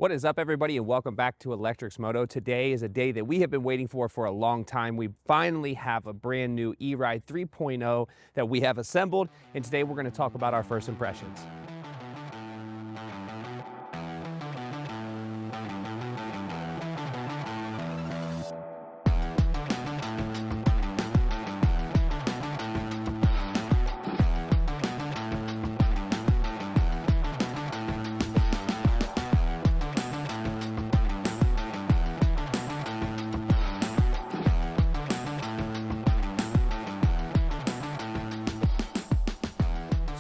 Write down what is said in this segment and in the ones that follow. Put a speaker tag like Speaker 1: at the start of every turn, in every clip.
Speaker 1: What is up, everybody, and welcome back to Electrix Moto. Today is a day that we have been waiting for a long time. We finally have a brand new E-Ride 3.0 that we have assembled, and today we're going to talk about our first impressions.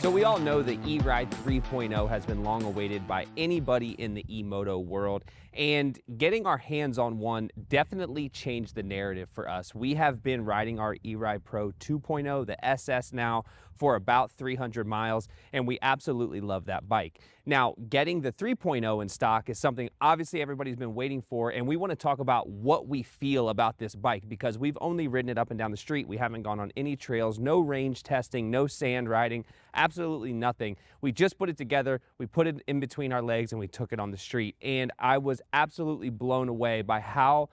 Speaker 1: So we all know the E-Ride 3.0 has been long awaited by anybody in the E-moto world, and getting our hands on one definitely changed the narrative for us. We have been riding our E-Ride Pro 2.0, the SS now, for about 300 miles, and we absolutely love that bike. Now, getting the 3.0 in stock is something obviously everybody's been waiting for, and we want to talk about what we feel about this bike because we've only ridden it up and down the street. We haven't gone on any trails, no range testing, no sand riding, absolutely nothing. We just put it together, we put it in between our legs, and we took it on the street. And I was absolutely blown away by how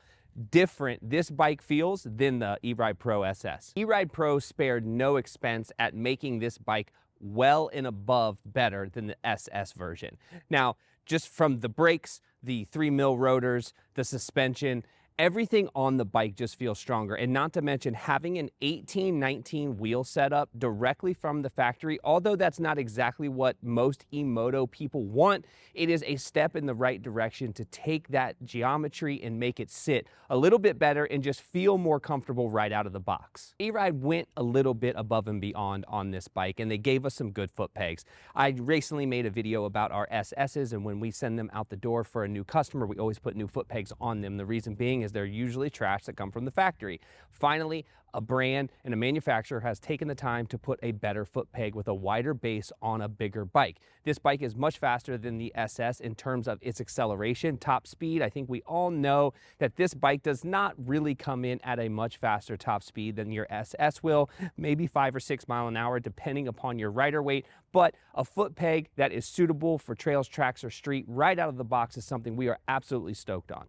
Speaker 1: different this bike feels than the E-Ride Pro SS. E-Ride Pro spared no expense at making this bike well and above better than the SS version. Now, just from the brakes, the 3mm rotors, the suspension, everything on the bike just feels stronger. And not to mention having an 18-19 wheel setup directly from the factory, although that's not exactly what most E-moto people want, it is a step in the right direction to take that geometry and make it sit a little bit better and just feel more comfortable right out of the box. E-Ride went a little bit above and beyond on this bike, and they gave us some good foot pegs. I recently made a video about our SS's, and when we send them out the door for a new customer, we always put new foot pegs on them. The reason being is they're usually trash that come from the factory. Finally, a brand and a manufacturer has taken the time to put a better foot peg with a wider base on a bigger bike. This bike is much faster than the SS in terms of its acceleration, top speed. I think we all know that this bike does not really come in at a much faster top speed than your SS will, maybe 5 or 6 miles an hour depending upon your rider weight, but a foot peg that is suitable for trails, tracks, or street right out of the box is something we are absolutely stoked on.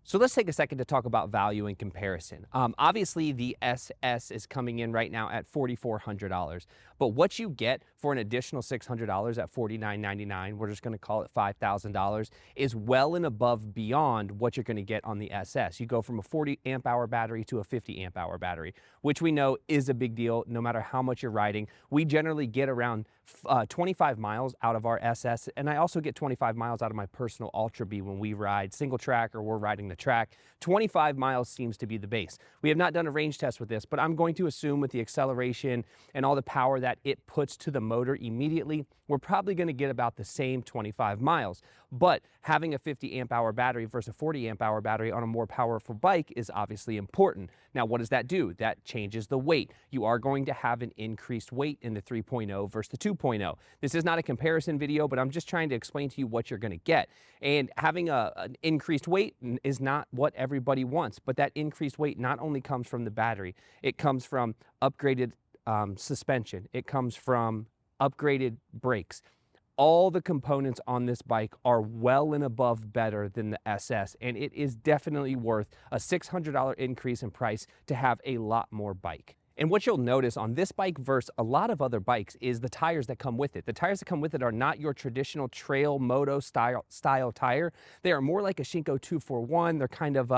Speaker 1: So let's take a second to talk about value in comparison. Obviously, the SS is coming in right now at $4,400, but what you get for an additional $600 at $4,999, we're just going to call it $5,000, is well and above beyond what you're going to get on the SS. You go from a 40 amp hour battery to a 50 amp hour battery, which we know is a big deal no matter how much you're riding. We generally get around 25 miles out of our SS, and I also get 25 miles out of my personal Ultra B when we ride single track or we're riding the track. 25 miles seems to be the base. We have not done a range test with this, but I'm going to assume with the acceleration and all the power that it puts to the motor immediately, we're probably going to get about the same 25 miles. But having a 50 amp hour battery versus a 40 amp hour battery on a more powerful bike is obviously important. Now, what does that do? That changes the weight. You are going to have an increased weight in the 3.0 versus the 2.0. This is not a comparison video, but I'm just trying to explain to you what you're going to get. And having an increased weight is not what everybody wants, but that increased weight not only comes from the battery, it comes from upgraded suspension, it comes from upgraded brakes. All the components on this bike are well and above better than the SS, and it is definitely worth a $600 increase in price to have a lot more bike. And what you'll notice on this bike versus a lot of other bikes is the tires that come with it. The tires that come with it are not your traditional trail moto style tire. They are more like a Shinko 241. They're kind of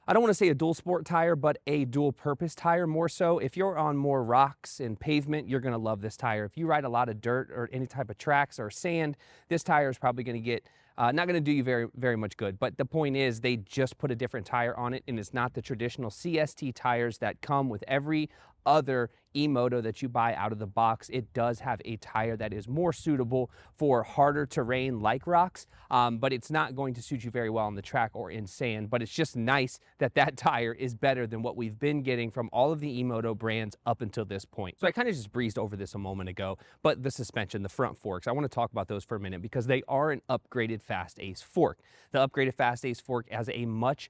Speaker 1: I don't want to say a dual sport tire, but a dual purpose tire more so. If you're on more rocks and pavement, you're going to love this tire. If you ride a lot of dirt or any type of tracks or sand, this tire is probably going to get not going to do you very much good. But the point is they just put a different tire on it, and it's not the traditional CST tires that come with every other E-moto that you buy out of the box. It does have a tire that is more suitable for harder terrain like rocks, but it's not going to suit you very well on the track or in sand. But it's just nice that that tire is better than what we've been getting from all of the E-moto brands up until this point. So I kind of just breezed over this a moment ago, but the suspension, the front forks, I want to talk about those for a minute because they are an upgraded Fast Ace fork. The upgraded Fast Ace fork has a much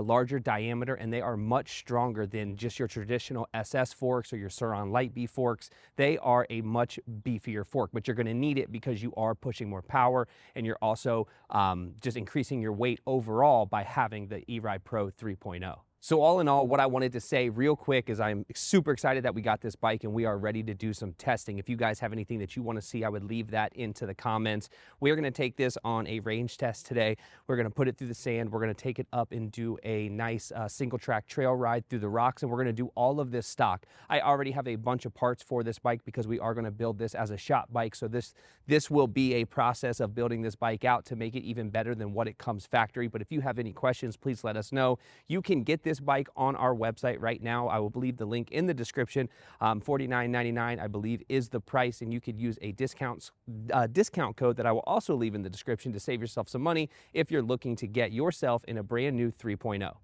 Speaker 1: larger diameter, and they are much stronger than just your traditional SS forks or your Sur-Ron Light B forks. They are a much beefier fork, but you're going to need it because you are pushing more power, and you're also just increasing your weight overall by having the E-Ride Pro 3.0. So all in all, what I wanted to say real quick is I'm super excited that we got this bike and we are ready to do some testing. If you guys have anything that you want to see, I would leave that into the comments. We're going to take this on a range test today. We're going to put it through the sand. We're going to take it up and do a nice single track trail ride through the rocks, and we're going to do all of this stock. I already have a bunch of parts for this bike because we are going to build this as a shop bike. So this will be a process of building this bike out to make it even better than what it comes factory. But if you have any questions, please let us know. You can get this bike on our website right now. I will leave the link in the description. $49.99, I believe, is the price, and you could use a discount code that I will also leave in the description to save yourself some money if you're looking to get yourself in a brand new 3.0.